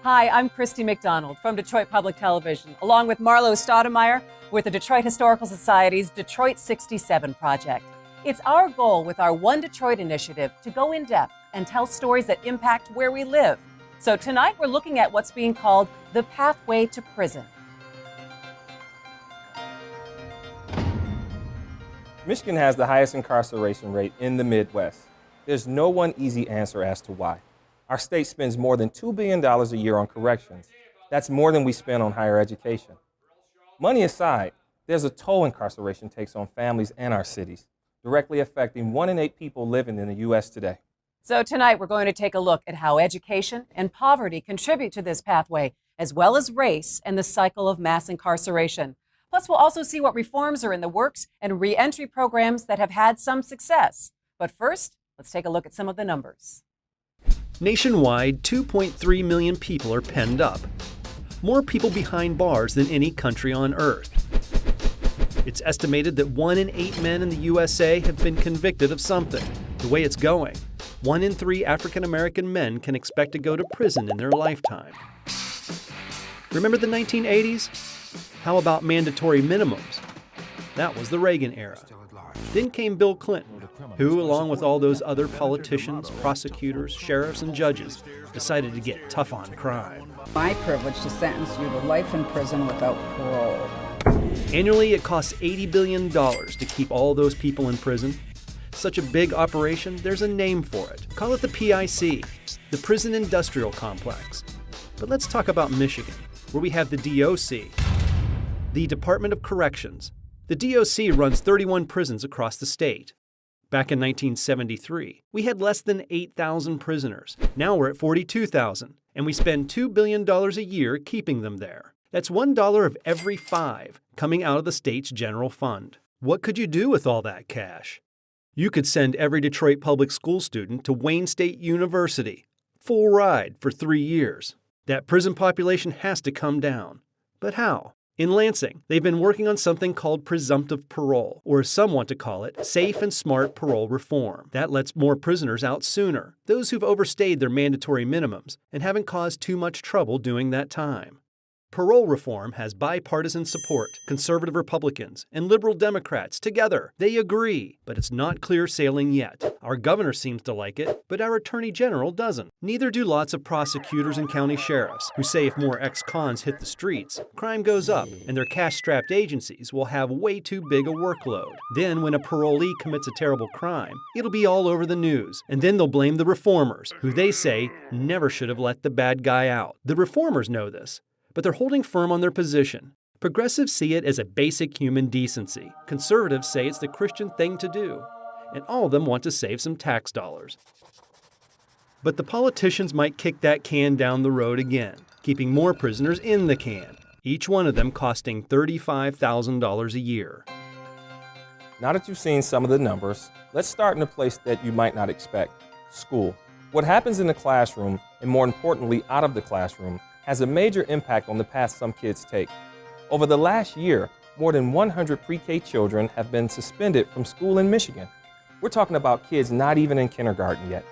Hi, I'm Christy McDonald from Detroit Public Television, along with Marlo Stoudemire with the Detroit Historical Society's Detroit 67 Project. It's our goal with our One Detroit initiative to go in depth and tell stories that impact where we live. So tonight we're looking at what's being called the pathway to prison. Michigan has the highest incarceration rate in the Midwest. There's no one easy answer as to why. Our state spends more than $2 billion a year on corrections. That's more than we spend on higher education. Money aside, there's a toll incarceration takes on families and our cities, directly affecting 1 in 8 people living in the U.S. today. So tonight we're going to take a look at how education and poverty contribute to this pathway, as well as race and the cycle of mass incarceration. Plus, we'll also see what reforms are in the works and re-entry programs that have had some success. But first, let's take a look at some of the numbers. Nationwide, 2.3 million people are penned up. More people behind bars than any country on earth. It's estimated that 1 in 8 men in the USA have been convicted of something. The way it's going, 1 in 3 African American men can expect to go to prison in their lifetime. Remember the 1980s? How about mandatory minimums? That was the Reagan era. Then came Bill Clinton, who, along with all those other politicians, prosecutors, sheriffs, and judges, decided to get tough on crime. My privilege to sentence you to life in prison without parole. Annually, it costs $80 billion to keep all those people in prison. Such a big operation, there's a name for it. Call it the PIC, the Prison Industrial Complex. But let's talk about Michigan, where we have the DOC, the Department of Corrections. The DOC runs 31 prisons across the state. Back in 1973, we had less than 8,000 prisoners. Now we're at 42,000, and we spend $2 billion a year keeping them there. That's $1 of every 5 coming out of the state's general fund. What could you do with all that cash? You could send every Detroit public school student to Wayne State University, full ride for 3 years. That prison population has to come down. But how? In Lansing, they've been working on something called presumptive parole, or as some want to call it, safe and smart parole reform. That lets more prisoners out sooner, those who've overstayed their mandatory minimums and haven't caused too much trouble doing that time. Parole reform has bipartisan support. Conservative Republicans and liberal Democrats together. They agree, but it's not clear sailing yet. Our governor seems to like it, but our attorney general doesn't. Neither do lots of prosecutors and county sheriffs, who say if more ex-cons hit the streets, crime goes up, and their cash-strapped agencies will have way too big a workload. Then when a parolee commits a terrible crime, it'll be all over the news, and then they'll blame the reformers, who they say never should have let the bad guy out. The reformers know this, but they're holding firm on their position. Progressives see it as a basic human decency. Conservatives say it's the Christian thing to do. And all of them want to save some tax dollars. But the politicians might kick that can down the road again, keeping more prisoners in the can, each one of them costing $35,000 a year. Now that you've seen some of the numbers, let's start in a place that you might not expect, school. What happens in the classroom, and more importantly out of the classroom, has a major impact on the path some kids take. Over the last year, more than 100 pre-K children have been suspended from school in Michigan. We're talking about kids not even in kindergarten yet.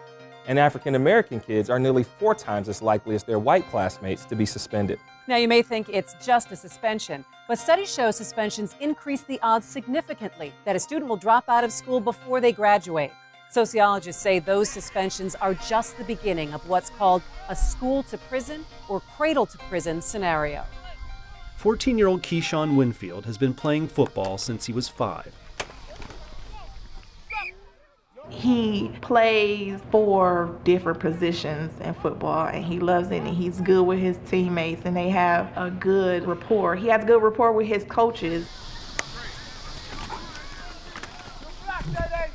And African American kids are nearly 4 times as likely as their white classmates to be suspended. Now, you may think it's just a suspension, but studies show suspensions increase the odds significantly that a student will drop out of school before they graduate. Sociologists say those suspensions are just the beginning of what's called a school-to-prison or cradle-to-prison scenario. 14-year-old Keyshawn Winfield has been playing football since he was 5. He plays 4 different positions in football, and he loves it, and he's good with his teammates, and they have a good rapport. He has a good rapport with his coaches.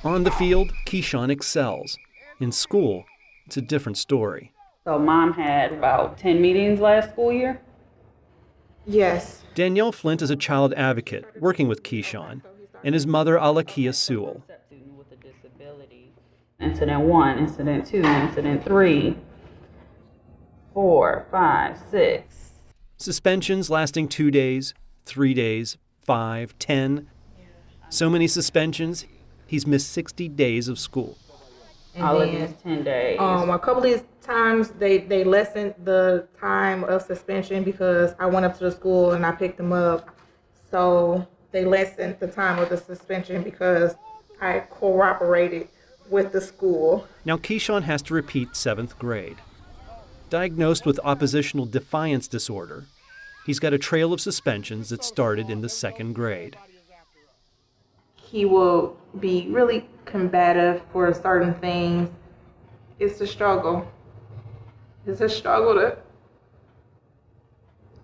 On the field, Keyshawn excels. In school, it's a different story. So Mom had about 10 meetings last school year? Yes. Danielle Flint is a child advocate working with Keyshawn and his mother, Alakia Sewell. Incident 1, Incident 2, Incident 3, 4, 5, 6. Suspensions lasting 2 days, 3 days, 5, 10. So many suspensions, he's missed 60 days of school. All of these 10 days. A couple of these times they lessened the time of suspension because I went up to the school and I picked them up. So they lessened the time of the suspension because I cooperated with the school. Now Keyshawn has to repeat 7th grade. Diagnosed with oppositional defiance disorder, he's got a trail of suspensions that started in the 2nd grade. He will be really combative for certain things. It's a struggle. It's a struggle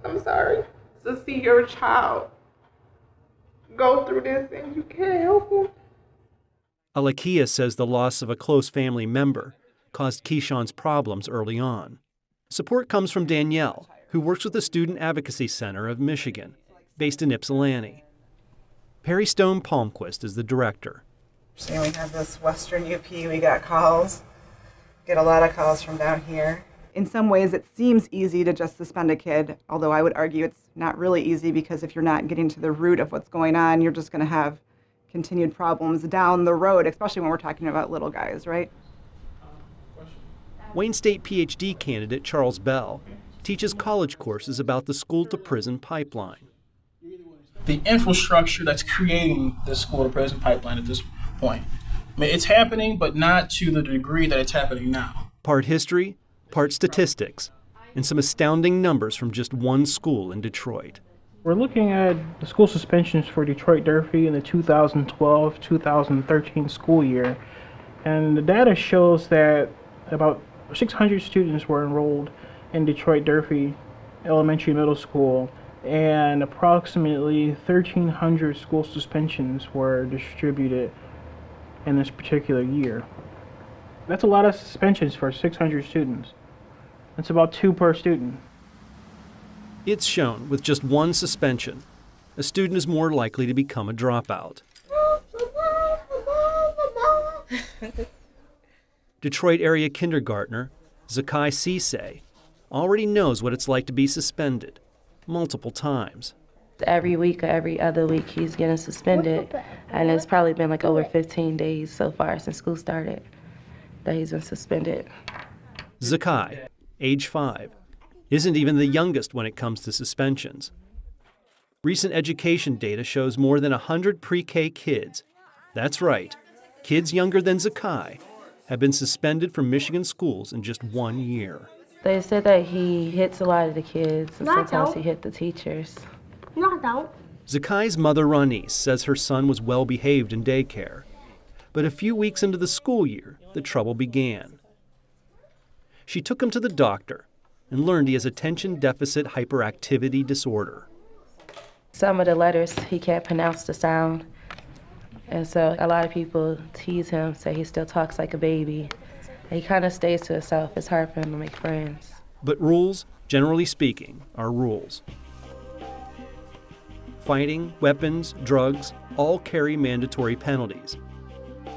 to see your child go through this and you can't help him. Alakia says the loss of a close family member caused Keyshawn's problems early on. Support comes from Danielle, who works with the Student Advocacy Center of Michigan, based in Ypsilanti. Perry Stone Palmquist is the director. See, we have this Western UP, we got calls, get a lot of calls from down here. In some ways, it seems easy to just suspend a kid, although I would argue it's not really easy because if you're not getting to the root of what's going on, you're just going to have continued problems down the road, especially when we're talking about little guys, right? Wayne State PhD candidate Charles Bell teaches college courses about the school-to-prison pipeline. The infrastructure that's creating the school-to-prison pipeline at this point. I mean, it's happening, but not to the degree that it's happening now. Part history, part statistics, and some astounding numbers from just one school in Detroit. We're looking at the school suspensions for Detroit Durfee in the 2012-2013 school year, and the data shows that about 600 students were enrolled in Detroit Durfee Elementary and Middle School, and approximately 1,300 school suspensions were distributed in this particular year. That's a lot of suspensions for 600 students. That's about 2 per student. It's shown with just one suspension, a student is more likely to become a dropout. Detroit area kindergartner Zakai Sise already knows what it's like to be suspended multiple times. Every week or every other week he's getting suspended, and it's probably been like over 15 days so far since school started that he's been suspended. Zakai, age 5, isn't even the youngest when it comes to suspensions. Recent education data shows more than 100 pre-K kids, that's right, kids younger than Zakai, have been suspended from Michigan schools in just 1 year. They said that he hits a lot of the kids, and sometimes he hit the teachers. No, I don't. Zakai's mother, Ronise, says her son was well behaved in daycare. But a few weeks into the school year, the trouble began. She took him to the doctor and learned he has attention deficit hyperactivity disorder. Some of the letters, he can't pronounce the sound. And so a lot of people tease him, say he still talks like a baby. And he kind of stays to himself. It's hard for him to make friends. But rules, generally speaking, are rules. Fighting, weapons, drugs, all carry mandatory penalties.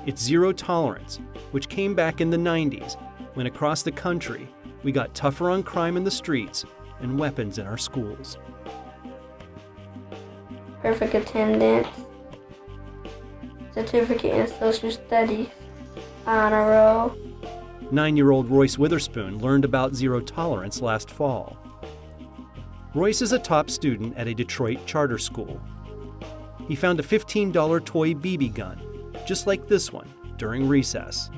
It's zero tolerance, which came back in the 90s, when across the country, we got tougher on crime in the streets and weapons in our schools. Perfect attendance, certificate in social studies, honor roll. 9-year-old Royce Witherspoon learned about zero tolerance last fall. Royce is a top student at a Detroit charter school. He found a $15 toy BB gun, just like this one, during recess.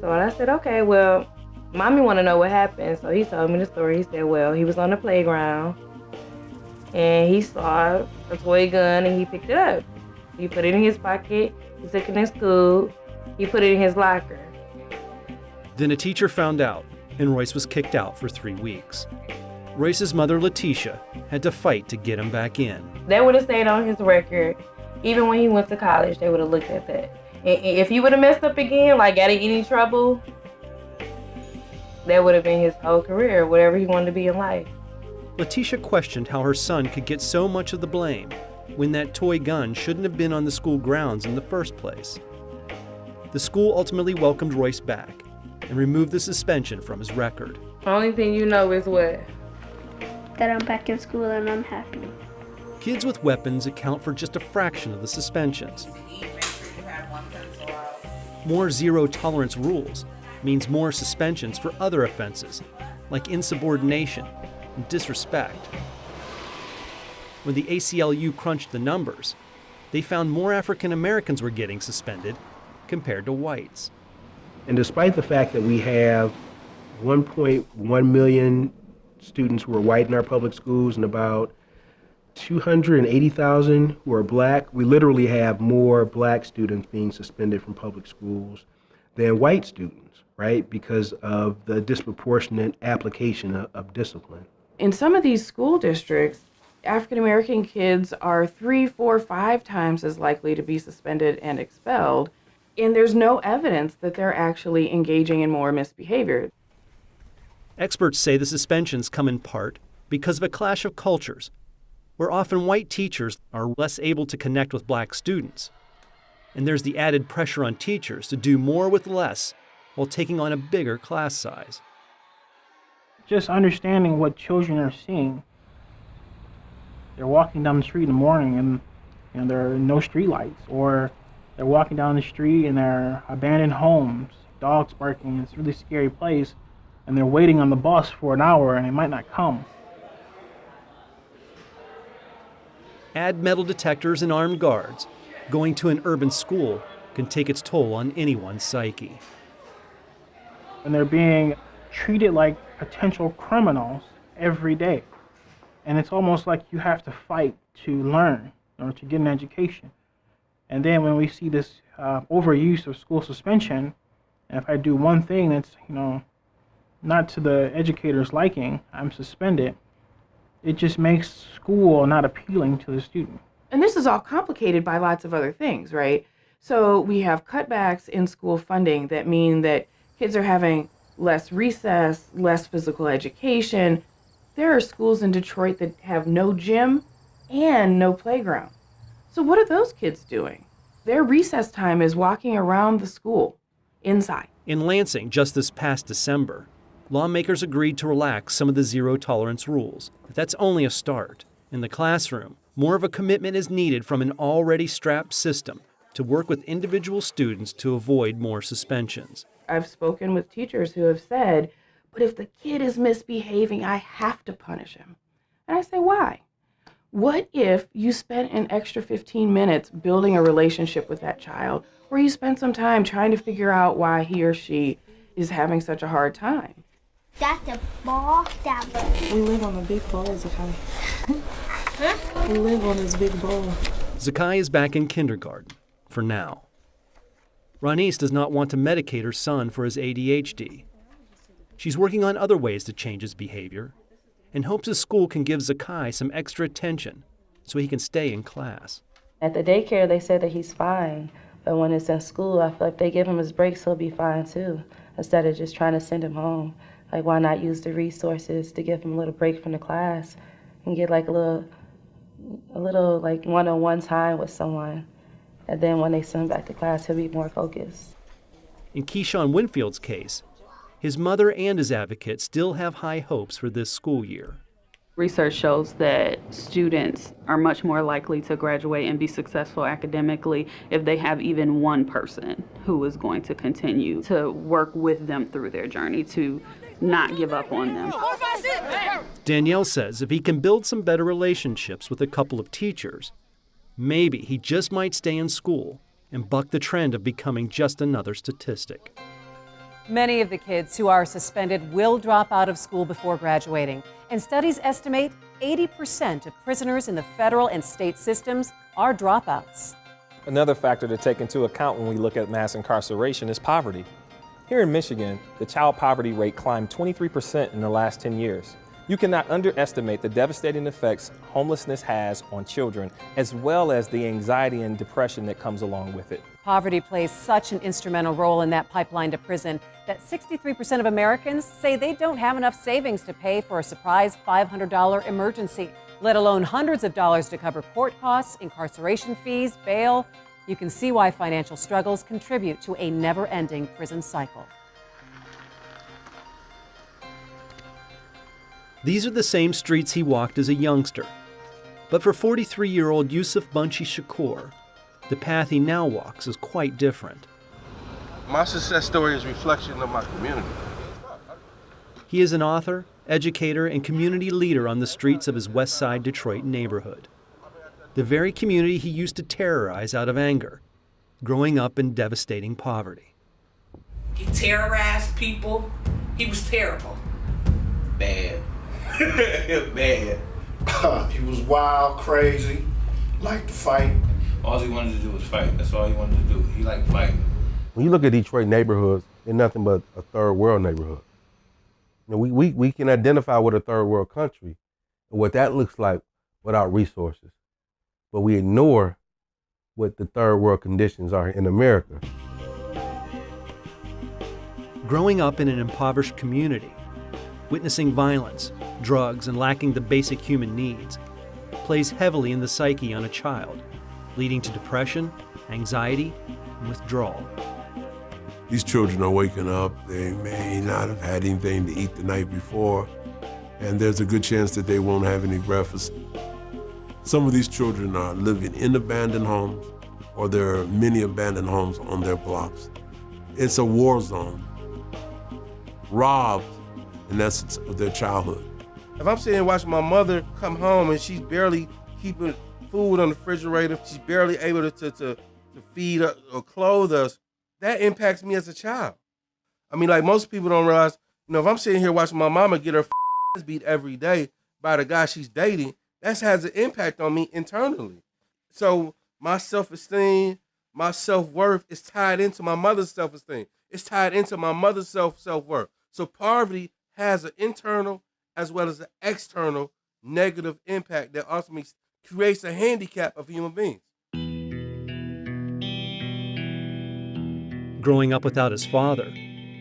So when I said, okay, well, Mommy want to know what happened. So he told me the story. He said, well, he was on the playground and he saw a toy gun and he picked it up. He put it in his pocket, he took it in school, he put it in his locker. Then a teacher found out, and Royce was kicked out for 3 weeks. Royce's mother, Letitia, had to fight to get him back in. That would have stayed on his record. Even when he went to college, they would have looked at that. And if he would have messed up again, like got in any trouble, that would have been his whole career, whatever he wanted to be in life. Letitia questioned how her son could get so much of the blame when that toy gun shouldn't have been on the school grounds in the first place. The school ultimately welcomed Royce back and removed the suspension from his record. The only thing you know is what? That I'm back in school and I'm happy. Kids with weapons account for just a fraction of the suspensions. More zero-tolerance rules means more suspensions for other offenses, like insubordination and disrespect. When the ACLU crunched the numbers, they found more African Americans were getting suspended compared to whites. And despite the fact that we have 1.1 million students who are white in our public schools and about 280,000 who are black, we literally have more black students being suspended from public schools than white students, right? Because of the disproportionate application of discipline. In some of these school districts, African American kids are 3, 4, 5 times as likely to be suspended and expelled, and there's no evidence that they're actually engaging in more misbehavior. Experts say the suspensions come in part because of a clash of cultures, where often white teachers are less able to connect with black students. And there's the added pressure on teachers to do more with less while taking on a bigger class size. Just understanding what children are seeing. They're walking down the street in the morning and there are no street lights, or they're walking down the street and there are abandoned homes, dogs barking, it's a really scary place, and they're waiting on the bus for an hour and it might not come. Add metal detectors and armed guards. Going to an urban school can take its toll on anyone's psyche. And they're being treated like potential criminals every day. And it's almost like you have to fight to learn or to get an education. And then when we see this overuse of school suspension, and if I do one thing that's, not to the educator's liking, I'm suspended, it just makes school not appealing to the student. And this is all complicated by lots of other things, right? So we have cutbacks in school funding that mean that kids are having less recess, less physical education. There are schools in Detroit that have no gym and no playground. So what are those kids doing? Their recess time is walking around the school, inside. In Lansing, just this past December, lawmakers agreed to relax some of the zero-tolerance rules. But that's only a start. In the classroom, more of a commitment is needed from an already strapped system to work with individual students to avoid more suspensions. I've spoken with teachers who have said, but if the kid is misbehaving, I have to punish him. And I say, why? What if you spent an extra 15 minutes building a relationship with that child, or you spent some time trying to figure out why he or she is having such a hard time? That's a ball. We live on a big ball, Zakai. We live on this big ball. Zakai is back in kindergarten, for now. Ronise does not want to medicate her son for his ADHD. She's working on other ways to change his behavior and hopes his school can give Zakai some extra attention so he can stay in class. At the daycare, they said that he's fine, but when it's in school, I feel like they give him his breaks, he'll be fine too, instead of just trying to send him home. Like, why not use the resources to give him a little break from the class and get like a little like one-on-one time with someone. And then when they send him back to class, he'll be more focused. In Keyshawn Winfield's case, his mother and his advocate still have high hopes for this school year. Research shows that students are much more likely to graduate and be successful academically if they have even one person who is going to continue to work with them through their journey, to not give up on them. Danielle says if he can build some better relationships with a couple of teachers, maybe he just might stay in school and buck the trend of becoming just another statistic. Many of the kids who are suspended will drop out of school before graduating, and studies estimate 80% of prisoners in the federal and state systems are dropouts. Another factor to take into account when we look at mass incarceration is poverty. Here in Michigan, the child poverty rate climbed 23% in the last 10 years. You cannot underestimate the devastating effects homelessness has on children, as well as the anxiety and depression that comes along with it. Poverty plays such an instrumental role in that pipeline to prison that 63% of Americans say they don't have enough savings to pay for a surprise $500 emergency, let alone hundreds of dollars to cover court costs, incarceration fees, bail. You can see why financial struggles contribute to a never-ending prison cycle. These are the same streets he walked as a youngster. But for 43-year-old Yusuf Bunchy Shakur, the path he now walks is quite different. My success story is a reflection of my community. He is an author, educator, and community leader on the streets of his West Side Detroit neighborhood. The very community he used to terrorize out of anger, growing up in devastating poverty. He terrorized people. He was terrible. Bad. Bad. He was wild, crazy, liked to fight. All he wanted to do was fight. That's all he wanted to do. He liked fighting. When you look at Detroit neighborhoods, they're nothing but a third world neighborhood. You know, we can identify with a third world country and what that looks like without resources. But we ignore what the third world conditions are in America. Growing up in an impoverished community, witnessing violence, drugs, and lacking the basic human needs plays heavily in the psyche on a child, leading to depression, anxiety, and withdrawal. These children are waking up. They may not have had anything to eat the night before, and there's a good chance that they won't have any breakfast. Some of these children are living in abandoned homes, or there are many abandoned homes on their blocks. It's a war zone, robbed, in essence, of their childhood. If I'm sitting here watching my mother come home and she's barely keeping food on the refrigerator, she's barely able to feed or clothe us, that impacts me as a child. I mean, like most people don't realize, you know, if I'm sitting here watching my mama get her ass beat every day by the guy she's dating, that has an impact on me internally. So my self-esteem, my self-worth is tied into my mother's self-esteem. It's tied into my mother's self-worth. So poverty has an internal as well as an external negative impact that ultimately creates a handicap of human beings. Growing up without his father,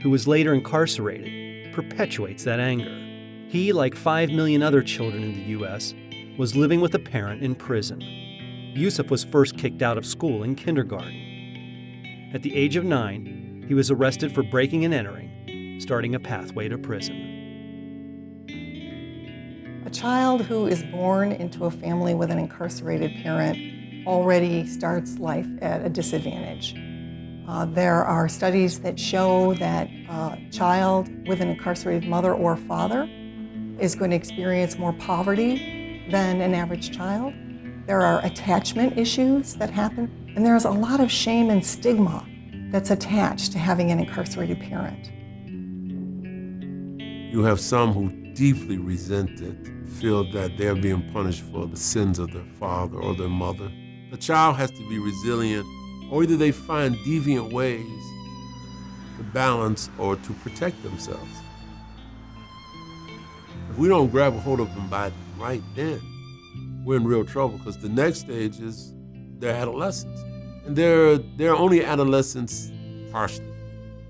who was later incarcerated, perpetuates that anger. He, like 5 million other children in the U.S., was living with a parent in prison. Yusuf was first kicked out of school in kindergarten. At the age of 9, he was arrested for breaking and entering, starting a pathway to prison. A child who is born into a family with an incarcerated parent already starts life at a disadvantage. There are studies that show that a child with an incarcerated mother or father is going to experience more poverty than an average child. There are attachment issues that happen, and there's a lot of shame and stigma that's attached to having an incarcerated parent. You have some who deeply resent it, feel that they're being punished for the sins of their father or their mother. The child has to be resilient, or either they find deviant ways to balance or to protect themselves. If we don't grab a hold of them by right then, we're in real trouble, because the next stage is their adolescence. And they're only adolescents partially.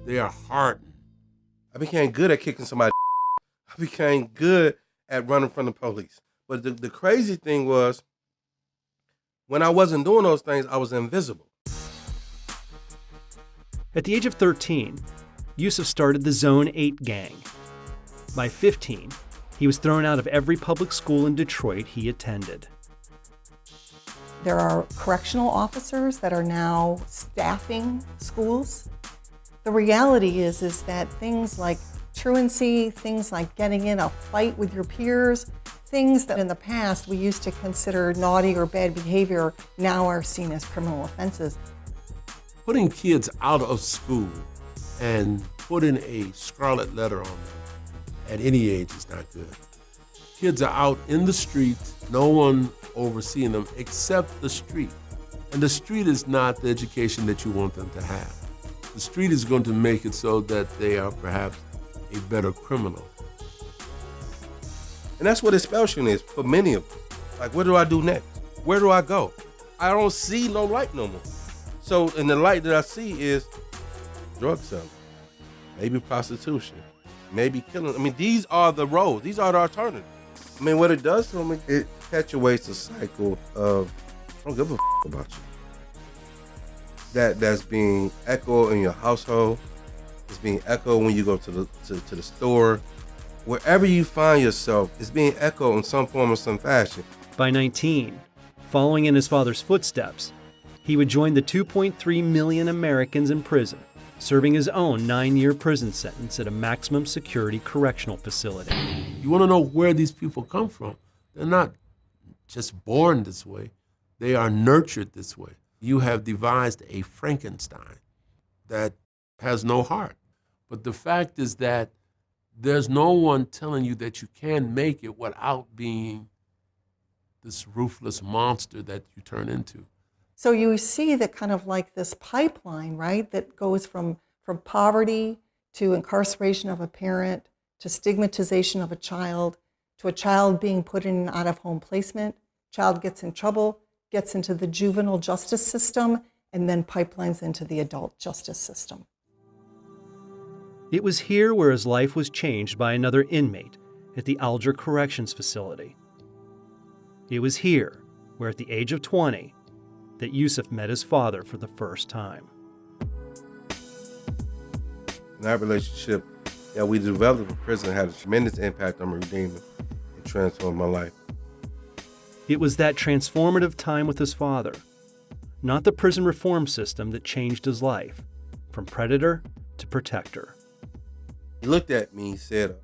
They are hardened. I became good at kicking somebody. I became good at running from the police. But the crazy thing was, when I wasn't doing those things, I was invisible. At the age of 13, Yusuf started the Zone 8 gang. By 15, he was thrown out of every public school in Detroit he attended. There are correctional officers that are now staffing schools. The reality is that things like truancy, things like getting in a fight with your peers, things that in the past we used to consider naughty or bad behavior now are seen as criminal offenses. Putting kids out of school and putting a scarlet letter on them at any age is not good. Kids are out in the street, no one overseeing them except the street. And the street is not the education that you want them to have. The street is going to make it so that they are perhaps a better criminal. And that's what expulsion is for many of them. Like, what do I do next? Where do I go? I don't see no light no more. So, and the light that I see is drug selling, maybe prostitution, maybe killing. I mean, these are the roads. These are the alternatives. I mean, what it does to me, it perpetuates a cycle of, I don't give a about you. That's being echoed in your household. It's being echoed when you go to the store. Wherever you find yourself, it's being echoed in some form or some fashion. By 19, following in his father's footsteps, he would join the 2.3 million Americans in prison serving his own 9-year prison sentence at a maximum security correctional facility. You want to know where these people come from. They're not just born this way. They are nurtured this way. You have devised a Frankenstein that has no heart. But the fact is that there's no one telling you that you can make it without being this ruthless monster that you turn into. So you see that kind of like this pipeline, right, that goes from poverty to incarceration of a parent, to stigmatization of a child being put in an out-of-home placement. Child gets in trouble, gets into the juvenile justice system, and then pipelines into the adult justice system. It was here where his life was changed by another inmate at the Alger Corrections Facility. It was here where, at the age of 20, that Yusuf met his father for the first time. And that relationship that we developed in prison had a tremendous impact on my redeeming and transformed my life. It was that transformative time with his father, not the prison reform system, that changed his life from predator to protector. He looked at me and said,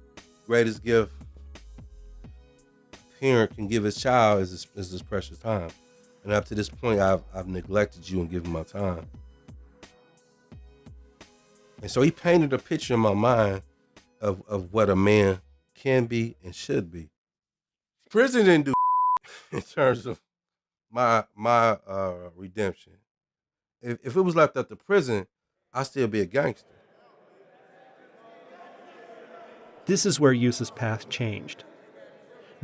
greatest gift a parent can give his child is this precious time. And up to this point, I've neglected you and given my time. And so he painted a picture in my mind of what a man can be and should be. Prison didn't do in terms of my redemption. If it was left up to prison, I'd still be a gangster. This is where Yusuf's path changed.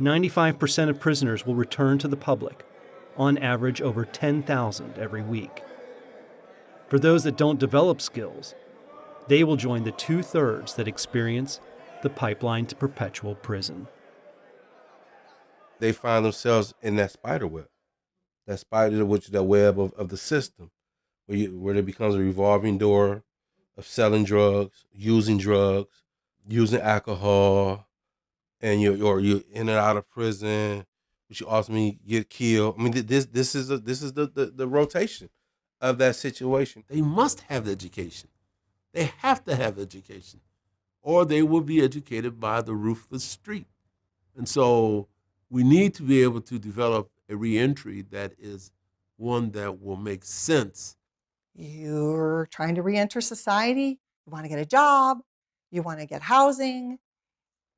95% of prisoners will return to the public, on average over 10,000 every week. For those that don't develop skills, they will join the 2/3 that experience the pipeline to perpetual prison. They find themselves in that spider web, which is the web of the system, where it becomes a revolving door of selling drugs, using alcohol, and you're in and out of prison, but you ultimately get killed. I mean, this is the rotation of that situation. They must have education. They have to have education, or they will be educated by the ruthless street. And so we need to be able to develop a reentry that is one that will make sense. You're trying to reenter society, you want to get a job, you want to get housing,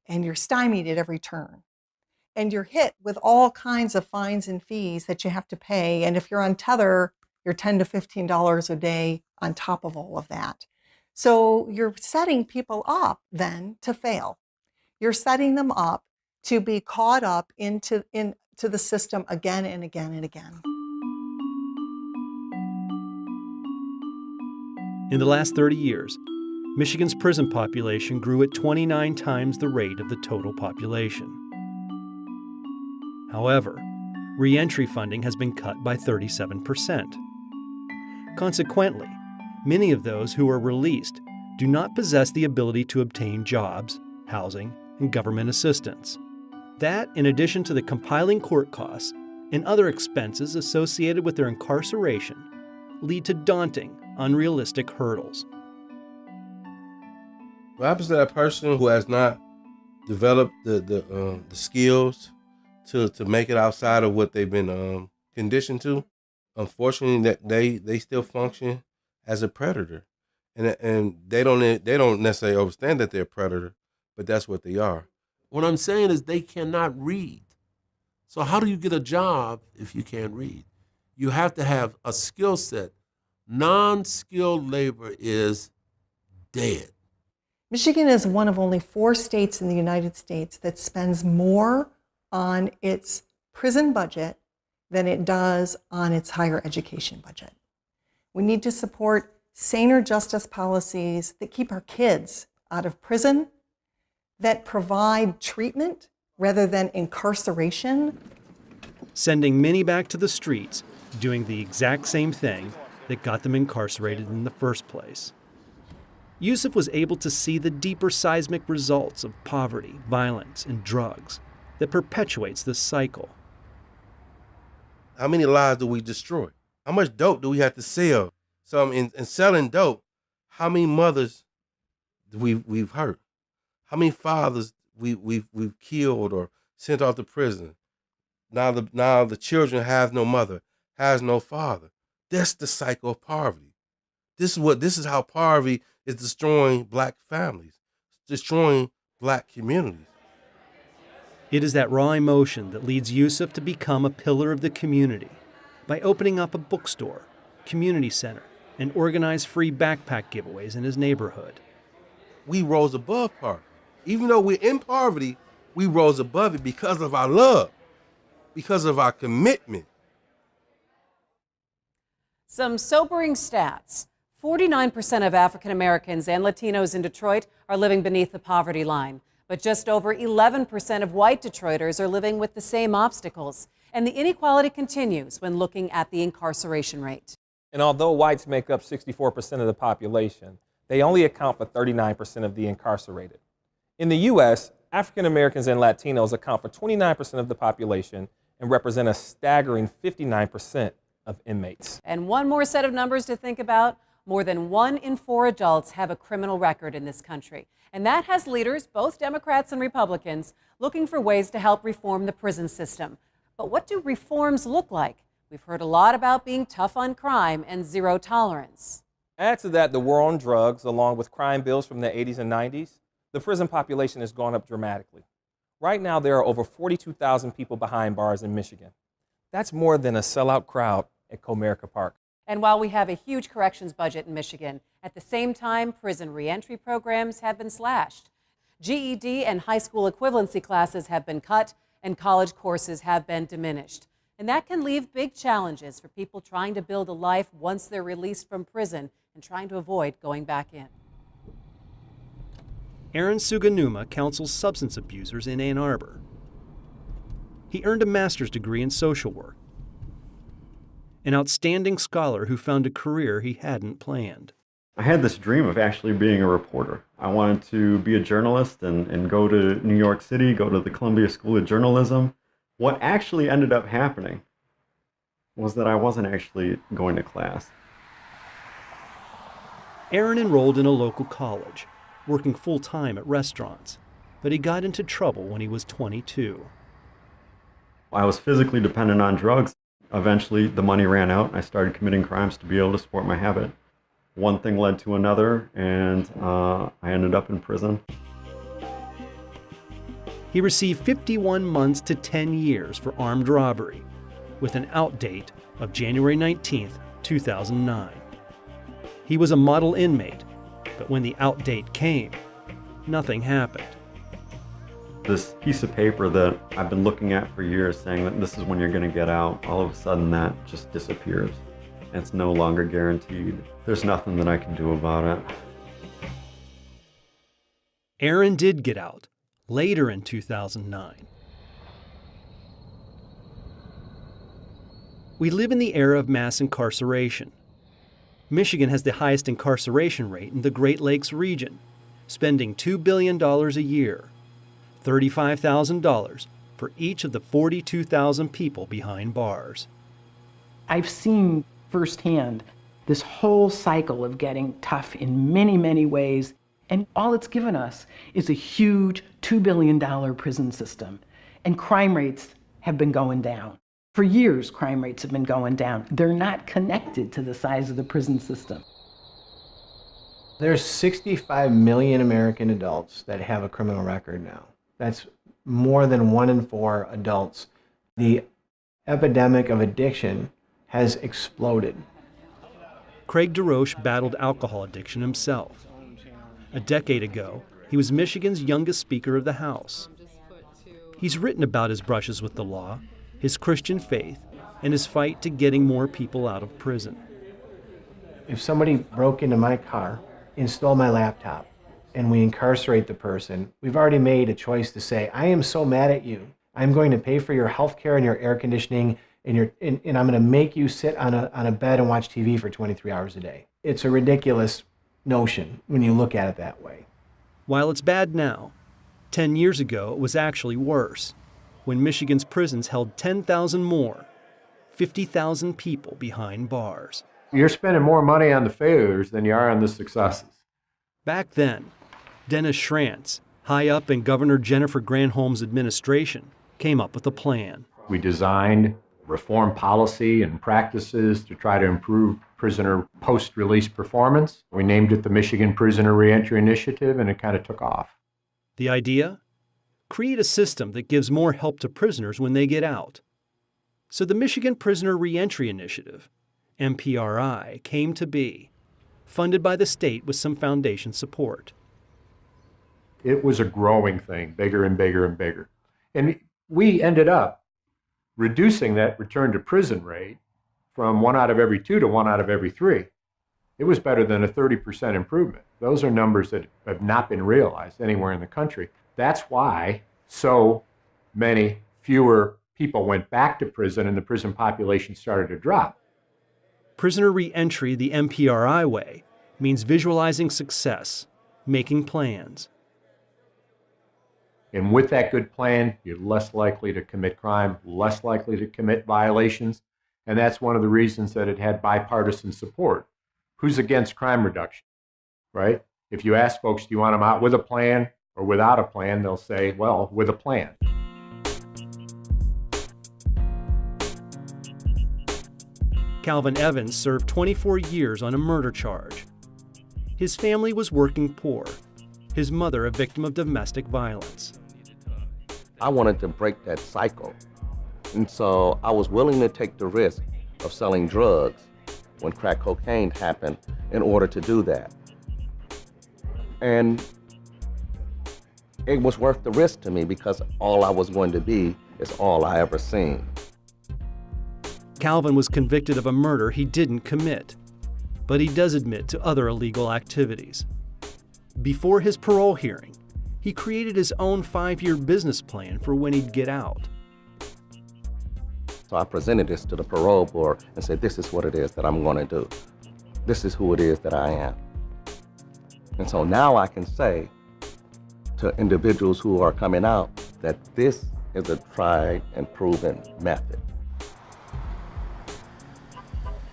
and you're stymied at every turn. And you're hit with all kinds of fines and fees that you have to pay. And if you're on tether, you're $10 to $15 a day on top of all of that. So you're setting people up then to fail. You're setting them up to be caught up into the system again and again and again. In the last 30 years, Michigan's prison population grew at 29 times the rate of the total population. However, reentry funding has been cut by 37%. Consequently, many of those who are released do not possess the ability to obtain jobs, housing, and government assistance. That, in addition to the compiling court costs and other expenses associated with their incarceration, lead to daunting, unrealistic hurdles. What happens to that person who has not developed the skills to make it outside of what they've been conditioned to? Unfortunately, that they still function as a predator, and they don't necessarily understand that they're a predator, but that's what they are. What I'm saying is they cannot read. So how do you get a job if you can't read? You have to have a skill set. Non-skilled labor is dead. Michigan is one of only 4 states in the United States that spends more on its prison budget than it does on its higher education budget. We need to support saner justice policies that keep our kids out of prison, that provide treatment rather than incarceration. Sending many back to the streets, doing the exact same thing that got them incarcerated in the first place. Yusuf was able to see the deeper seismic results of poverty, violence, and drugs that perpetuates this cycle. How many lives do we destroy? How much dope do we have to sell? So in selling dope, How many mothers we've hurt? How many fathers we've killed or sent off to prison? Now the children have no mother, has no father. That's the cycle of poverty. This is how poverty is destroying black families, destroying black communities. It is that raw emotion that leads Yusuf to become a pillar of the community by opening up a bookstore, community center, and organize free backpack giveaways in his neighborhood. We rose above poverty. Even though we're in poverty, we rose above it because of our love, because of our commitment. Some sobering stats. 49% of African Americans and Latinos in Detroit are living beneath the poverty line. But just over 11% of white Detroiters are living with the same obstacles. And the inequality continues when looking at the incarceration rate. And although whites make up 64% of the population, they only account for 39% of the incarcerated. In the U.S., African Americans and Latinos account for 29% of the population and represent a staggering 59% of inmates. And one more set of numbers to think about. More than 1 in 4 adults have a criminal record in this country. And that has leaders, both Democrats and Republicans, looking for ways to help reform the prison system. But what do reforms look like? We've heard a lot about being tough on crime and zero tolerance. Add to that the war on drugs, along with crime bills from the 80s and 90s, the prison population has gone up dramatically. Right now, there are over 42,000 people behind bars in Michigan. That's more than a sellout crowd at Comerica Park. And while we have a huge corrections budget in Michigan, at the same time, prison reentry programs have been slashed. GED and high school equivalency classes have been cut, and college courses have been diminished. And that can leave big challenges for people trying to build a life once they're released from prison and trying to avoid going back in. Aaron Suganuma counsels substance abusers in Ann Arbor. He earned a master's degree in social work, an outstanding scholar who found a career he hadn't planned. I had this dream of actually being a reporter. I wanted to be a journalist and go to New York City, go to the Columbia School of Journalism. What actually ended up happening was that I wasn't actually going to class. Aaron enrolled in a local college, working full-time at restaurants, but he got into trouble when he was 22. I was physically dependent on drugs. Eventually, the money ran out, and I started committing crimes to be able to support my habit. One thing led to another, and I ended up in prison. He received 51 months to 10 years for armed robbery, with an out date of January 19, 2009. He was a model inmate, but when the out date came, nothing happened. This piece of paper that I've been looking at for years saying that this is when you're going to get out, all of a sudden that just disappears. It's no longer guaranteed. There's nothing that I can do about it. Aaron did get out later in 2009. We live in the era of mass incarceration. Michigan has the highest incarceration rate in the Great Lakes region, spending $2 billion a year. $35,000 for each of the 42,000 people behind bars. I've seen firsthand this whole cycle of getting tough in many, many ways, and all it's given us is a huge $2 billion prison system, and crime rates have been going down. For years, crime rates have been going down. They're not connected to the size of the prison system. There's 65 million American adults that have a criminal record now. That's more than 1 in 4 adults. The epidemic of addiction has exploded. Craig DeRoche battled alcohol addiction himself. A decade ago, he was Michigan's youngest Speaker of the House. He's written about his brushes with the law, his Christian faith, and his fight to getting more people out of prison. If somebody broke into my car and stole my laptop, and we incarcerate the person, we've already made a choice to say, I am so mad at you. I'm going to pay for your health care and your air conditioning, and I'm going to make you sit on a bed and watch TV for 23 hours a day. It's a ridiculous notion when you look at it that way. While it's bad now, 10 years ago it was actually worse, when Michigan's prisons held 10,000 more, 50,000 people behind bars. You're spending more money on the failures than you are on the successes. Back then, Dennis Schrantz, high up in Governor Jennifer Granholm's administration, came up with a plan. We designed reform policy and practices to try to improve prisoner post-release performance. We named it the Michigan Prisoner Reentry Initiative, and it kind of took off. The idea? Create a system that gives more help to prisoners when they get out. So the Michigan Prisoner Reentry Initiative, MPRI, came to be, funded by the state with some foundation support. It was a growing thing, bigger and bigger and bigger. And we ended up reducing that return to prison rate from 1 out of every 2 to 1 out of every 3. It was better than a 30% improvement. Those are numbers that have not been realized anywhere in the country. That's why so many fewer people went back to prison and the prison population started to drop. Prisoner reentry the MPRI way means visualizing success, making plans. And with that good plan, you're less likely to commit crime, less likely to commit violations. And that's one of the reasons that it had bipartisan support. Who's against crime reduction, right? If you ask folks, do you want them out with a plan or without a plan, they'll say, well, with a plan. Calvin Evans served 24 years on a murder charge. His family was working poor, his mother a victim of domestic violence. I wanted to break that cycle, and so I was willing to take the risk of selling drugs when crack cocaine happened in order to do that. And it was worth the risk to me because all I was going to be is all I ever seen. Calvin was convicted of a murder he didn't commit, but he does admit to other illegal activities. Before his parole hearing, he created his own 5-year business plan for when he'd get out. So I presented this to the parole board and said, this is what it is that I'm going to do. This is who it is that I am. And so now I can say to individuals who are coming out that this is a tried and proven method.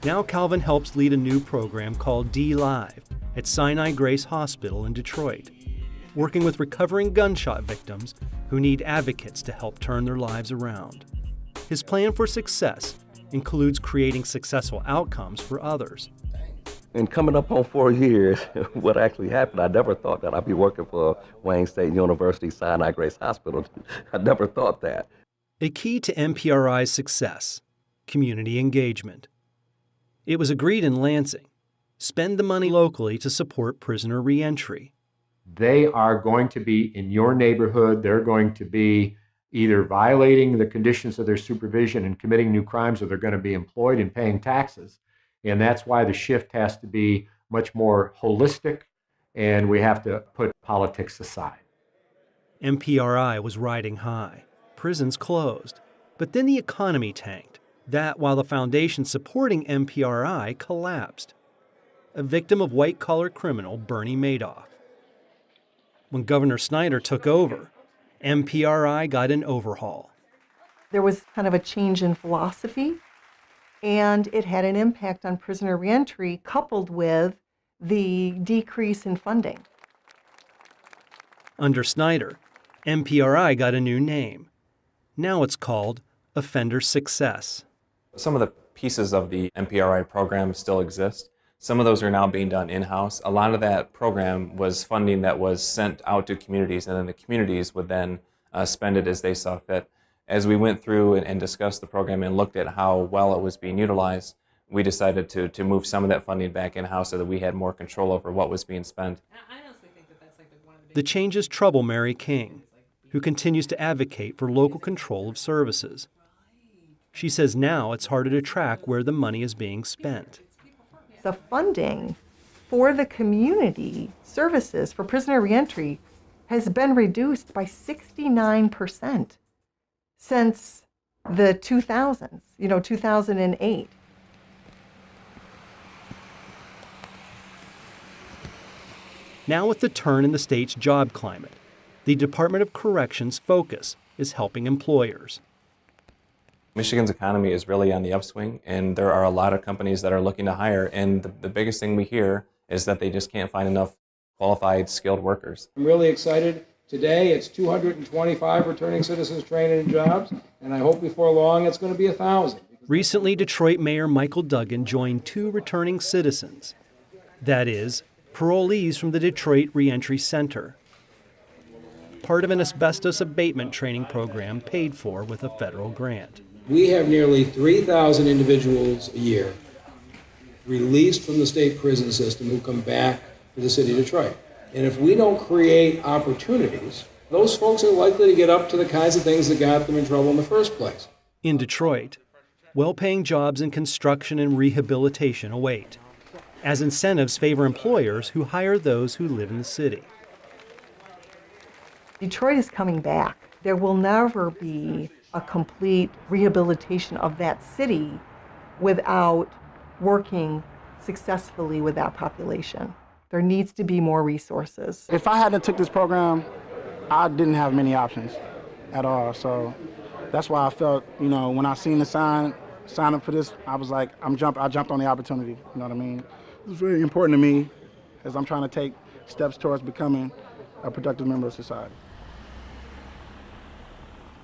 Now Calvin helps lead a new program called D-Live at Sinai Grace Hospital in Detroit, working with recovering gunshot victims who need advocates to help turn their lives around. His plan for success includes creating successful outcomes for others. And coming up on 4 years, what actually happened, I never thought that I'd be working for Wayne State University Sinai Grace Hospital. I never thought that. A key to MPRI's success, community engagement. It was agreed in Lansing, spend the money locally to support prisoner reentry. They are going to be in your neighborhood. They're going to be either violating the conditions of their supervision and committing new crimes, or they're going to be employed and paying taxes. And that's why the shift has to be much more holistic, and we have to put politics aside. MPRI was riding high. Prisons closed. But then the economy tanked. That while the foundation supporting MPRI collapsed. A victim of white-collar criminal Bernie Madoff. When Governor Snyder took over, MPRI got an overhaul. There was kind of a change in philosophy, and it had an impact on prisoner reentry coupled with the decrease in funding. Under Snyder, MPRI got a new name. Now it's called Offender Success. Some of the pieces of the MPRI program still exist. Some of those are now being done in-house. A lot of that program was funding that was sent out to communities, and then the communities would then spend it as they saw fit. As we went through and discussed the program and looked at how well it was being utilized, we decided to move some of that funding back in-house so that we had more control over what was being spent. The changes trouble Mary King, who continues to advocate for local control of services. She says now it's harder to track where the money is being spent. The funding for the community services for prisoner reentry has been reduced by 69% since the 2000s, 2008. Now with the turn in the state's job climate, the Department of Corrections' focus is helping employers. Michigan's economy is really on the upswing, and there are a lot of companies that are looking to hire, and the biggest thing we hear is that they just can't find enough qualified, skilled workers. I'm really excited. Today it's 225 returning citizens training in jobs, and I hope before long it's going to be 1,000. Recently, Detroit Mayor Michael Duggan joined 2 returning citizens. That is, parolees from the Detroit Reentry Center, part of an asbestos abatement training program paid for with a federal grant. We have nearly 3,000 individuals a year released from the state prison system who come back to the city of Detroit. And if we don't create opportunities, those folks are likely to get up to the kinds of things that got them in trouble in the first place. In Detroit, well-paying jobs in construction and rehabilitation await, as incentives favor employers who hire those who live in the city. Detroit is coming back. There will never be a complete rehabilitation of that city without working successfully with that population. There needs to be more resources. If I hadn't took this program, I didn't have many options at all. So that's why I felt, when I seen the sign up for this, I was like, I jumped on the opportunity. You know what I mean? It's very important to me as I'm trying to take steps towards becoming a productive member of society.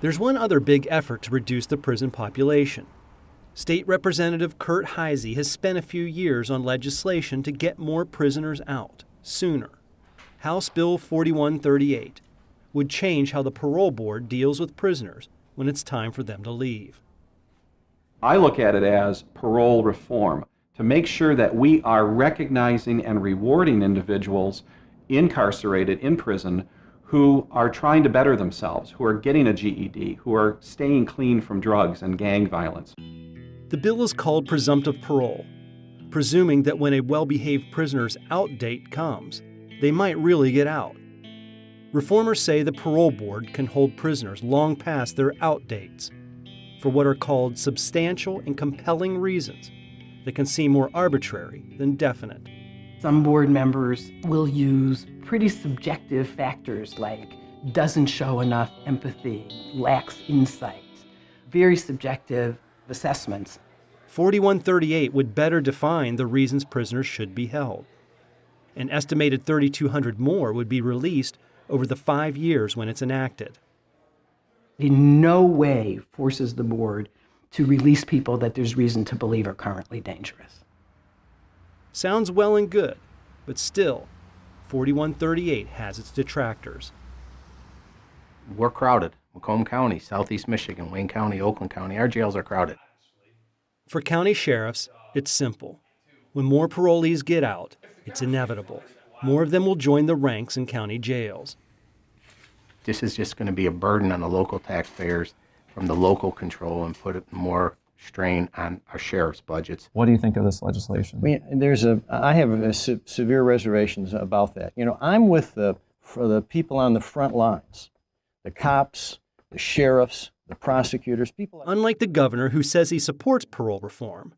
There's one other big effort to reduce the prison population. State Representative Kurt Heisey has spent a few years on legislation to get more prisoners out sooner. House Bill 4138 would change how the parole board deals with prisoners when it's time for them to leave. I look at it as parole reform, to make sure that we are recognizing and rewarding individuals incarcerated in prison who are trying to better themselves, who are getting a GED, who are staying clean from drugs and gang violence. The bill is called presumptive parole, presuming that when a well-behaved prisoner's out date comes, they might really get out. Reformers say the parole board can hold prisoners long past their out dates for what are called substantial and compelling reasons that can seem more arbitrary than definite. Some board members will use pretty subjective factors like doesn't show enough empathy, lacks insight, very subjective assessments. 4138 would better define the reasons prisoners should be held. An estimated 3,200 more would be released over the 5 years when it's enacted. In no way forces the board to release people that there's reason to believe are currently dangerous. Sounds well and good, but still, 4138 has its detractors. We're crowded. Macomb County, Southeast Michigan, Wayne County, Oakland County, our jails are crowded. For county sheriffs, it's simple. When more parolees get out, it's inevitable. More of them will join the ranks in county jails. This is just going to be a burden on the local taxpayers from the local control and put more strain on our sheriff's budgets. What do you think of this legislation? I have severe reservations about that. I'm for the people on the front lines, the cops, the sheriffs, the prosecutors, people. Unlike the governor who says he supports parole reform,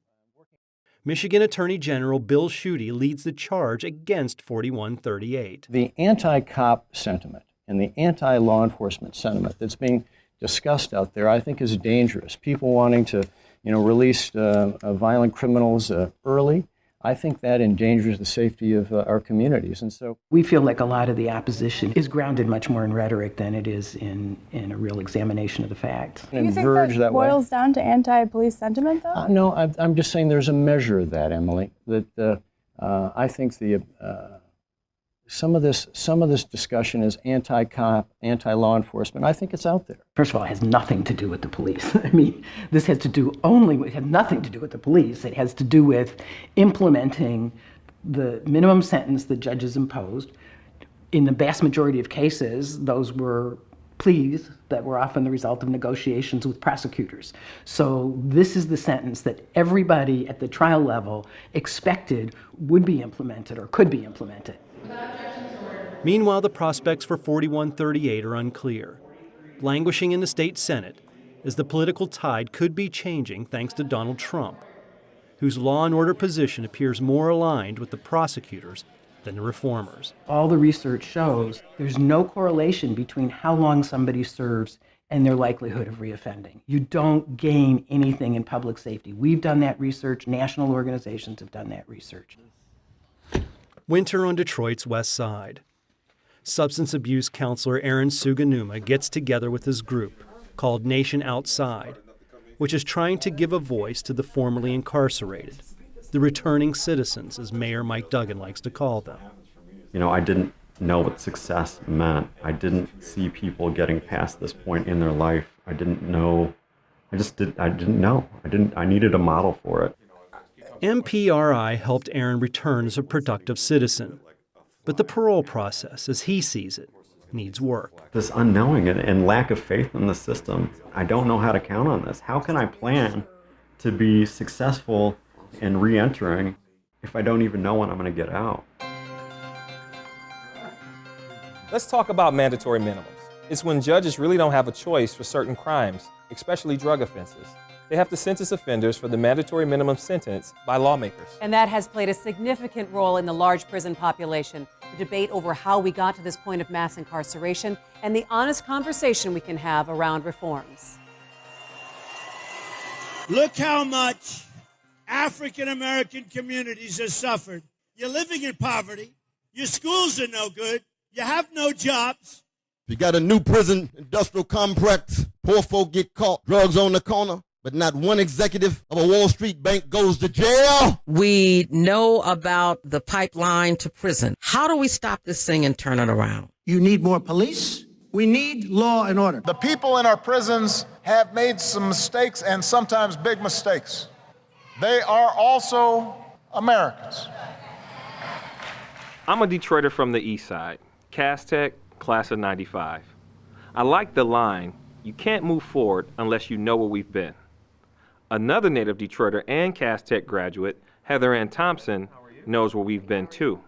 Michigan Attorney General Bill Schuette leads the charge against 4138. The anti-cop sentiment and the anti-law enforcement sentiment that's being discussed out there, I think, is dangerous. People wanting to, release violent criminals early. I think that endangers the safety of our communities, and so we feel like a lot of the opposition is grounded much more in rhetoric than it is in a real examination of the facts. Do you think that boils down to anti-police sentiment, though? No, I'm just saying there's a measure of that, Emily. That I think some of this discussion is anti-cop, anti-law enforcement. I think it's out there. First of all, it has nothing to do with the police. I mean, this has nothing to do with the police. It has to do with implementing the minimum sentence that judges imposed. In the vast majority of cases, those were pleas that were often the result of negotiations with prosecutors. So this is the sentence that everybody at the trial level expected would be implemented or could be implemented. Meanwhile, the prospects for 4138 are unclear, languishing in the state Senate as the political tide could be changing thanks to Donald Trump, whose law and order position appears more aligned with the prosecutors than the reformers. All the research shows there's no correlation between how long somebody serves and their likelihood of reoffending. You don't gain anything in public safety. We've done that research. National organizations have done that research. Winter on Detroit's West Side. Substance abuse counselor Aaron Suganuma gets together with his group, called Nation Outside, which is trying to give a voice to the formerly incarcerated, the returning citizens, as Mayor Mike Duggan likes to call them. You know, I didn't know what success meant. I didn't see people getting past this point in their life. I didn't know. I needed a model for it. MPRI helped Aaron return as a productive citizen. But the parole process, as he sees it, needs work. This unknowing and lack of faith in the system, I don't know how to count on this. How can I plan to be successful in re-entering if I don't even know when I'm going to get out? Let's talk about mandatory minimums. It's when judges really don't have a choice for certain crimes, especially drug offenses. They have to sentence offenders for the mandatory minimum sentence by lawmakers. And that has played a significant role in the large prison population, the debate over how we got to this point of mass incarceration, and the honest conversation we can have around reforms. Look how much African American communities have suffered. You're living in poverty. Your schools are no good. You have no jobs. You got a new prison industrial complex. Poor folk get caught. Drugs on the corner. But not one executive of a Wall Street bank goes to jail. We know about the pipeline to prison. How do we stop this thing and turn it around? You need more police. We need law and order. The people in our prisons have made some mistakes, and sometimes big mistakes. They are also Americans. I'm a Detroiter from the East Side, Cass Tech, class of '95. I like the line, you can't move forward unless you know where we've been. Another native Detroiter and Cass Tech graduate, Heather Ann Thompson, knows where we've been too.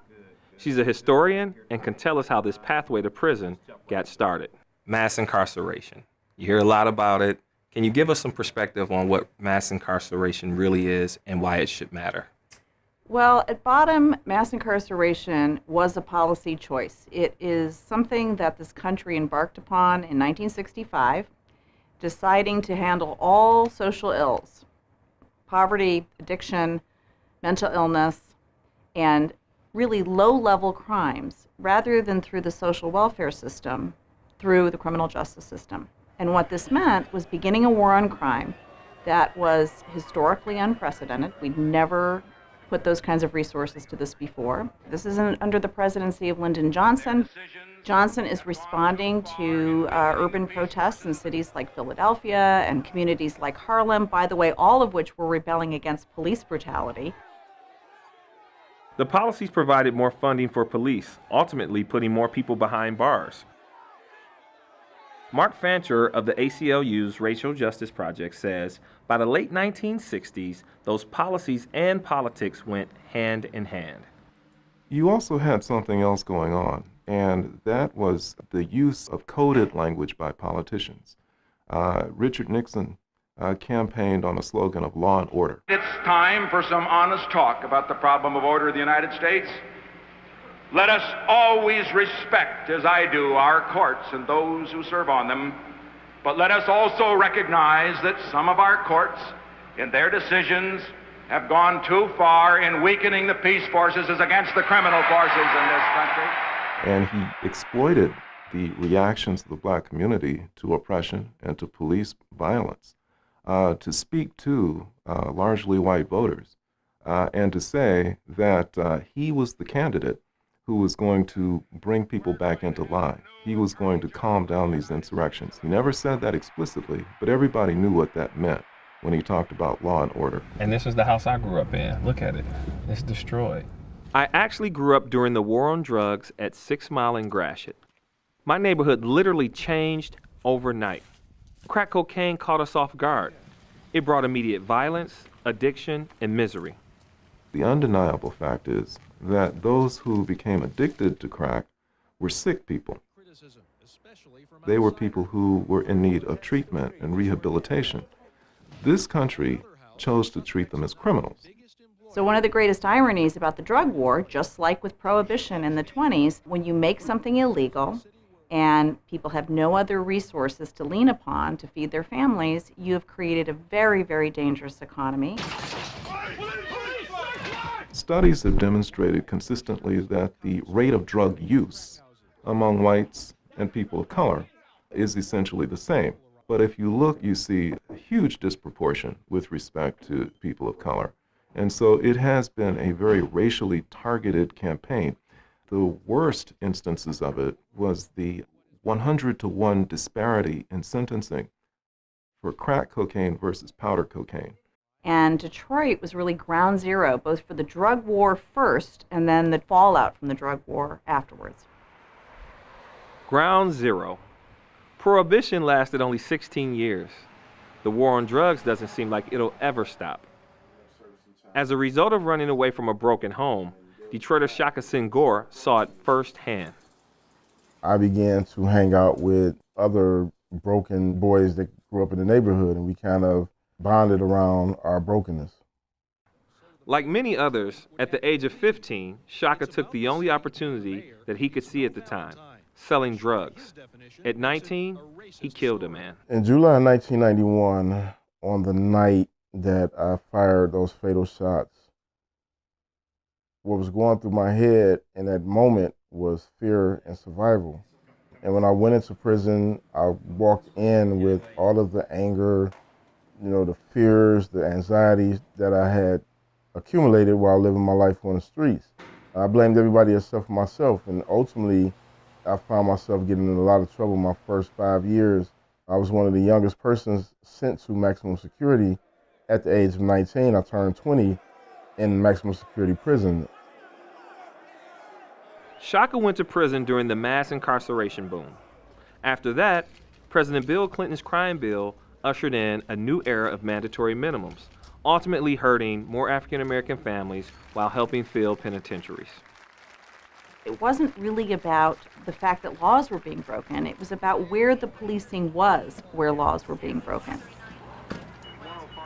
She's a historian and can tell us how this pathway to prison got started. Mass incarceration. You hear a lot about it. Can you give us some perspective on what mass incarceration really is and why it should matter? Well, at bottom, mass incarceration was a policy choice. It is something that this country embarked upon in 1965, deciding to handle all social ills, poverty, addiction, mental illness, and really low-level crimes, rather than through the social welfare system, through the criminal justice system. And what this meant was beginning a war on crime that was historically unprecedented. We'd never put those kinds of resources to this before. This is under the presidency of Lyndon Johnson. Johnson is responding to urban protests in cities like Philadelphia and communities like Harlem, by the way, all of which were rebelling against police brutality. The policies provided more funding for police, ultimately putting more people behind bars. Mark Fancher of the ACLU's Racial Justice Project says, by the late 1960s, those policies and politics went hand in hand. You also had something else going on, and that was the use of coded language by politicians. Richard Nixon campaigned on a slogan of law and order. It's time for some honest talk about the problem of order in the United States. Let us always respect, as I do, our courts and those who serve on them, but let us also recognize that some of our courts, in their decisions, have gone too far in weakening the peace forces as against the criminal forces in this country. And he exploited the reactions of the black community to oppression and to police violence to speak to largely white voters and to say that he was the candidate who was going to bring people back into line. He was going to calm down these insurrections. He never said that explicitly, but everybody knew what that meant when he talked about law and order. And this is the house I grew up in. Look at it. It's destroyed. I actually grew up during the war on drugs at 6 Mile and Gratiot. My neighborhood literally changed overnight. Crack cocaine caught us off guard. It brought immediate violence, addiction, and misery. The undeniable fact is that those who became addicted to crack were sick people. They were people who were in need of treatment and rehabilitation. This country chose to treat them as criminals. So one of the greatest ironies about the drug war, just like with Prohibition in the 20s, when you make something illegal, and people have no other resources to lean upon to feed their families, you have created a very, very dangerous economy. Studies have demonstrated consistently that the rate of drug use among whites and people of color is essentially the same. But if you look, you see a huge disproportion with respect to people of color. And so it has been a very racially targeted campaign. The worst instances of it was the 100-to-1 disparity in sentencing for crack cocaine versus powder cocaine. And Detroit was really ground zero, both for the drug war first and then the fallout from the drug war afterwards. Ground zero. Prohibition lasted only 16 years. The war on drugs doesn't seem like it'll ever stop. As a result of running away from a broken home, Detroiter Shaka Senghor saw it firsthand. I began to hang out with other broken boys that grew up in the neighborhood, and we kind of bonded around our brokenness. Like many others, at the age of 15, Shaka took the only opportunity that he could see at the time, selling drugs. At 19, he killed a man. In July 1991, on the night that I fired those fatal shots, what was going through my head in that moment was fear and survival. And when I went into prison, I walked in with all of the anger, the fears, the anxieties that I had accumulated while living my life on the streets. I blamed everybody except for myself, and ultimately, I found myself getting in a lot of trouble my first 5 years. I was one of the youngest persons sent to maximum security. At the age of 19, I turned 20 in maximum security prison. Shaka went to prison during the mass incarceration boom. After that, President Bill Clinton's crime bill ushered in a new era of mandatory minimums, ultimately hurting more African American families while helping fill penitentiaries. It wasn't really about the fact that laws were being broken. It was about where the policing was where laws were being broken.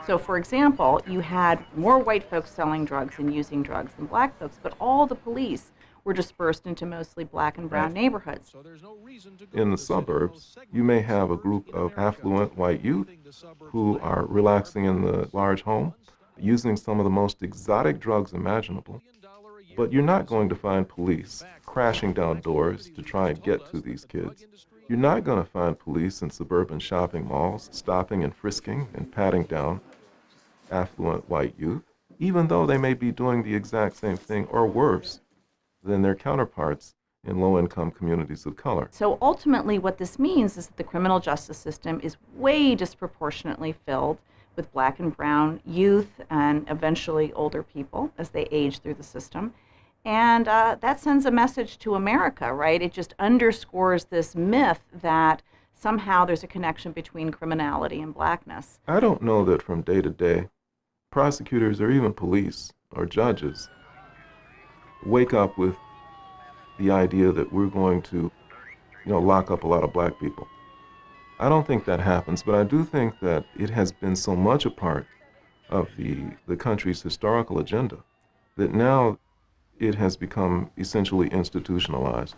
So, for example, you had more white folks selling drugs and using drugs than black folks, but all the police were dispersed into mostly black and brown neighborhoods. In the suburbs, you may have a group of affluent white youth who are relaxing in the large home, using some of the most exotic drugs imaginable. But you're not going to find police crashing down doors to try and get to these kids. You're not going to find police in suburban shopping malls stopping and frisking and patting down affluent white youth, even though they may be doing the exact same thing or worse than their counterparts in low-income communities of color. So ultimately what this means is that the criminal justice system is way disproportionately filled with black and brown youth and eventually older people as they age through the system. And that sends a message to America, right? It just underscores this myth that somehow there's a connection between criminality and blackness. I don't know that from day to day, prosecutors or even police or judges wake up with the idea that we're going to, lock up a lot of black people. I don't think that happens, but I do think that it has been so much a part of the country's historical agenda that now it has become essentially institutionalized.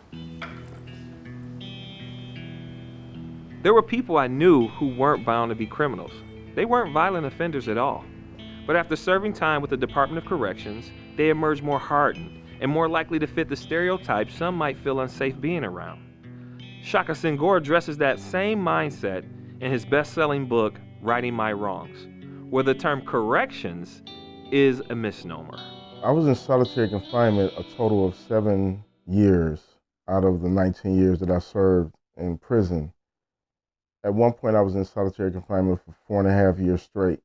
There were people I knew who weren't bound to be criminals. They weren't violent offenders at all. But after serving time with the Department of Corrections, they emerged more hardened and more likely to fit the stereotypes some might feel unsafe being around. Shaka Senghor addresses that same mindset in his best-selling book, Righting My Wrongs, where the term corrections is a misnomer. I was in solitary confinement a total of 7 years out of the 19 years that I served in prison. At one point, I was in solitary confinement for 4.5 years straight.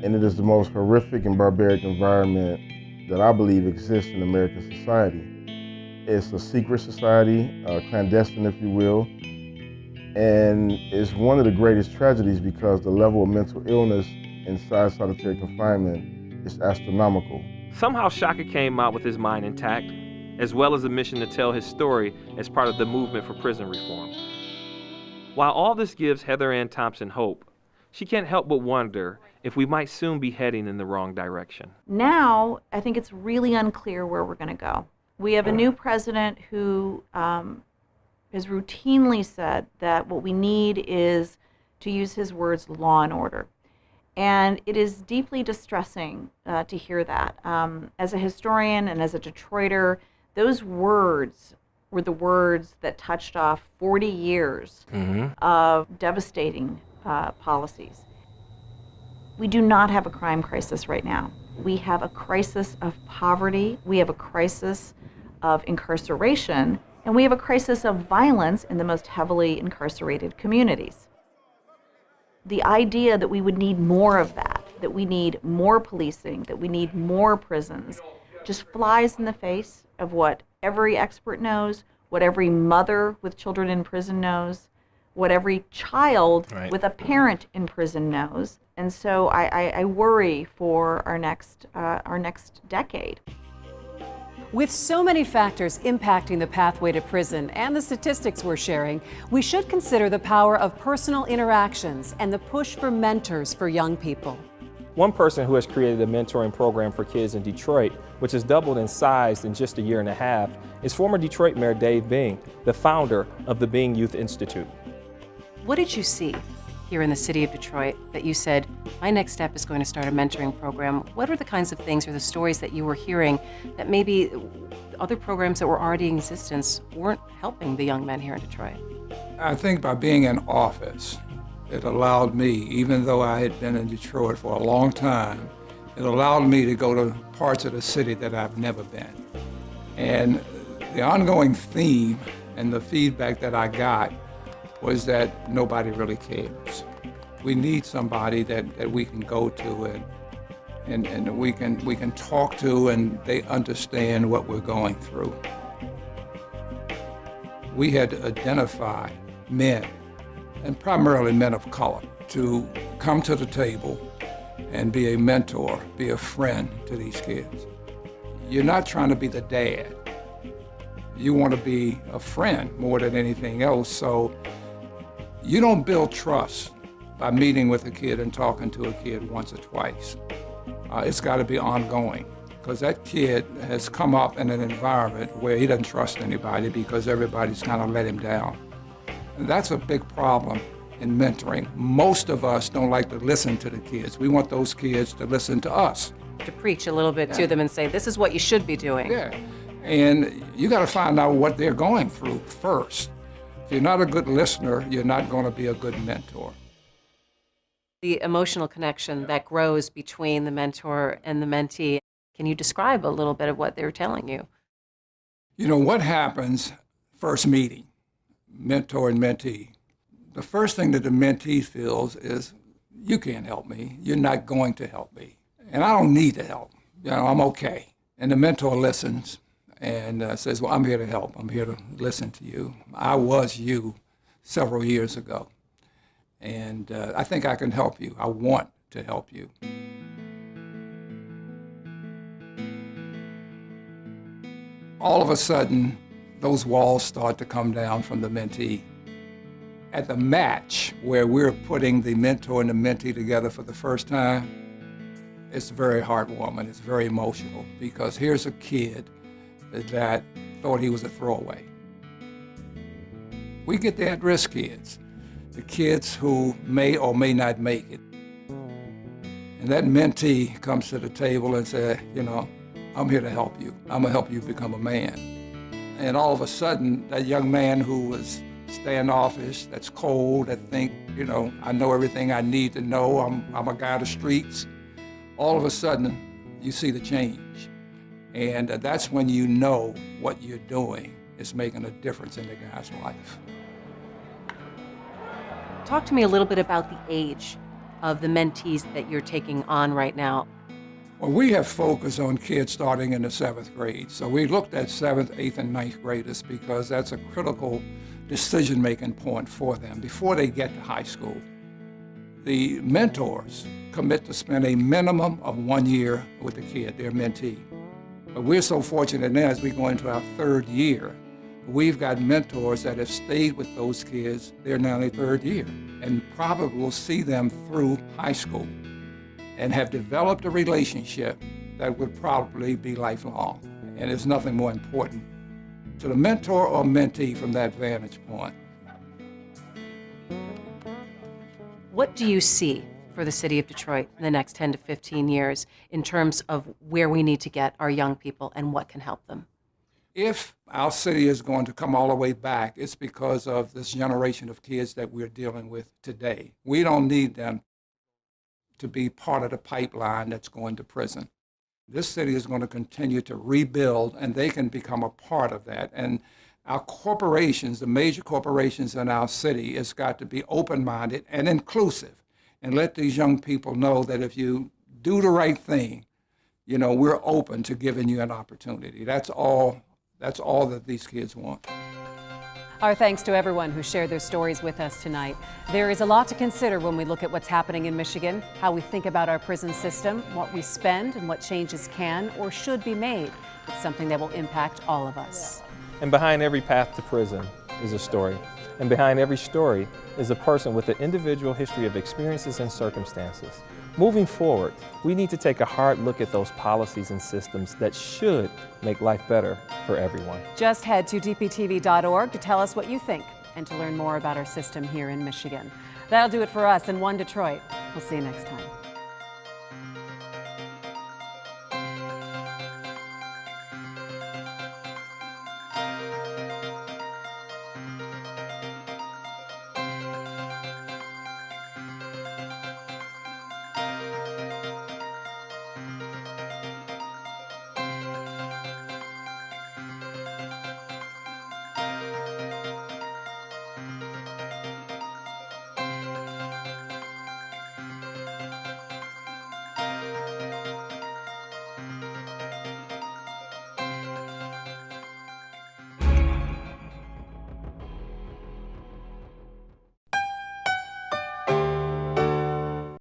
And it is the most horrific and barbaric environment that I believe exists in American society. It's a secret society, clandestine if you will, and it's one of the greatest tragedies because the level of mental illness inside solitary confinement is astronomical. Somehow Shaka came out with his mind intact, as well as a mission to tell his story as part of the movement for prison reform. While all this gives Heather Ann Thompson hope, she can't help but wonder if we might soon be heading in the wrong direction. Now, I think it's really unclear where we're going to go. We have a new president who has routinely said that what we need is, to use his words, law and order. And it is deeply distressing to hear that. As a historian and as a Detroiter, those words were the words that touched off 40 years of devastating policies. We do not have a crime crisis right now. We have a crisis of poverty, we have a crisis of incarceration, and we have a crisis of violence in the most heavily incarcerated communities. The idea that we would need more of that we need more policing, that we need more prisons, just flies in the face of what every expert knows, what every mother with children in prison knows, what every child with a parent in prison knows. And so I worry for our next decade. With so many factors impacting the pathway to prison and the statistics we're sharing, we should consider the power of personal interactions and the push for mentors for young people. One person who has created a mentoring program for kids in Detroit, which has doubled in size in just a year and a half, is former Detroit Mayor Dave Bing, the founder of the Bing Youth Institute. What did you see here in the city of Detroit that you said, my next step is going to start a mentoring program? What are the kinds of things or the stories that you were hearing that maybe other programs that were already in existence weren't helping the young men here in Detroit? I think by being in office, it allowed me, even though I had been in Detroit for a long time, it allowed me to go to parts of the city that I've never been. And the ongoing theme and the feedback that I got was that nobody really cares. We need somebody that we can go to and we can talk to, and they understand what we're going through. We had to identify men, and primarily men of color, to come to the table and be a mentor, be a friend to these kids. You're not trying to be the dad. You want to be a friend more than anything else. So you don't build trust by meeting with a kid and talking to a kid once or twice. It's got to be ongoing, because that kid has come up in an environment where he doesn't trust anybody because everybody's kind of let him down. And that's a big problem in mentoring. Most of us don't like to listen to the kids. We want those kids to listen to us. To preach a little bit to them and say, this is what you should be doing. Yeah, and you got to find out what they're going through first. If you're not a good listener, you're not going to be a good mentor. The emotional connection that grows between the mentor and the mentee. Can you describe a little bit of what they were telling you? You know, what happens first meeting, mentor and mentee? The first thing that the mentee feels is, you can't help me. You're not going to help me. And I don't need the help. You know, I'm okay. And the mentor listens and says, well, I'm here to help. I'm here to listen to you. I was you several years ago. And I think I can help you. I want to help you. All of a sudden, those walls start to come down from the mentee. At the match where we're putting the mentor and the mentee together for the first time, it's very heartwarming, it's very emotional, because here's a kid that thought he was a throwaway. We get the at-risk kids, the kids who may or may not make it. And that mentee comes to the table and says, you know, I'm here to help you. I'm gonna help you become a man. And all of a sudden, that young man who was standoffish, that's cold, that think, you know, I know everything I need to know, I'm a guy of the streets. All of a sudden, you see the change. And that's when you know what you're doing is making a difference in the guy's life. Talk to me a little bit about the age of the mentees that you're taking on right now. Well, we have focused on kids starting in the 7th grade. So we looked at 7th, 8th, and 9th graders because that's a critical decision-making point for them before they get to high school. The mentors commit to spend a minimum of 1 year with the kid, their mentee. But we're so fortunate now as we go into our 3rd year, we've got mentors that have stayed with those kids, they're now in their 3rd year, and probably will see them through high school and have developed a relationship that would probably be lifelong. And there's nothing more important to the mentor or mentee from that vantage point. What do you see for the city of Detroit in the next 10 to 15 years in terms of where we need to get our young people and what can help them? If our city is going to come all the way back, it's because of this generation of kids that we're dealing with today. We don't need them to be part of the pipeline that's going to prison. This city is going to continue to rebuild, and they can become a part of that. And our corporations, the major corporations in our city, has got to be open-minded and inclusive, and let these young people know that if you do the right thing, you know, we're open to giving you an opportunity. That's all that these kids want. Our thanks to everyone who shared their stories with us tonight. There is a lot to consider when we look at what's happening in Michigan, how we think about our prison system, what we spend, and what changes can or should be made. It's something that will impact all of us. And behind every path to prison is a story. And behind every story is a person with an individual history of experiences and circumstances. Moving forward, we need to take a hard look at those policies and systems that should make life better for everyone. Just head to dptv.org to tell us what you think and to learn more about our system here in Michigan. That'll do it for us in One Detroit. We'll see you next time.